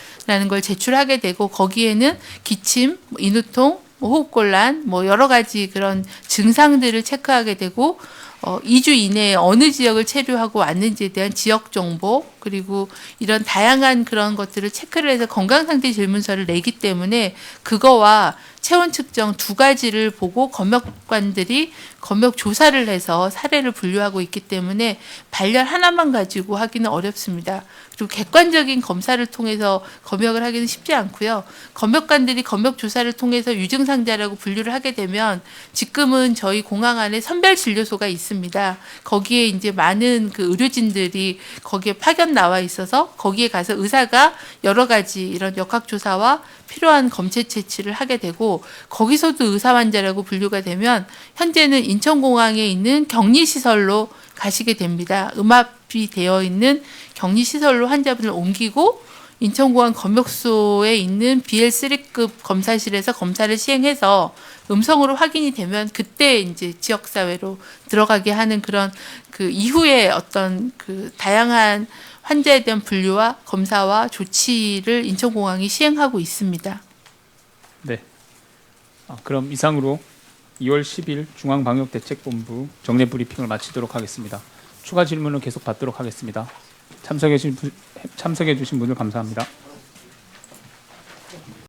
걸 제출하게 되고 거기에는 기침, 인후통, 호흡곤란, 여러 가지 그런 증상들을 체크하게 되고 2주 이내에 어느 지역을 체류하고 왔는지에 대한 지역 정보 그리고 이런 다양한 그런 것들을 체크를 해서 건강상태 질문서를 내기 때문에 그거와 체온 측정 두 가지를 보고 검역관들이 검역 조사를 해서 사례를 분류하고 있기 때문에 발열 하나만 가지고 하기는 어렵습니다. 그리고 객관적인 검사를 통해서 검역을 하기는 쉽지 않고요. 검역관들이 검역 조사를 통해서 유증상자라고 분류를 하게 되면 지금은 저희 공항 안에 선별 진료소가 있습니다. 거기에 이제 많은 그 의료진들이 거기에 파견 나와 있어서 거기에 가서 의사가 여러 가지 이런 역학 조사와 필요한 검체 채취를 하게 되고 거기서도 의사 환자라고 분류가 되면 현재는 인천공항에 있는 격리시설로 가시게 됩니다. 음압이 되어 있는 격리시설로 환자분을 옮기고 인천공항 검역소에 있는 BL3급 검사실에서 검사를 시행해서 음성으로 확인이 되면 그때 이제 지역사회로 들어가게 하는 그런 그 이후에 어떤 그 다양한 환자에 대한 분류와 검사와 조치를 인천공항이 시행하고 있습니다. 네. 그럼 이상으로 2월 10일 중앙방역대책본부 정례 브리핑을 마치도록 하겠습니다. 추가 질문은 계속 받도록 하겠습니다. 참석해 주신 분들 감사합니다.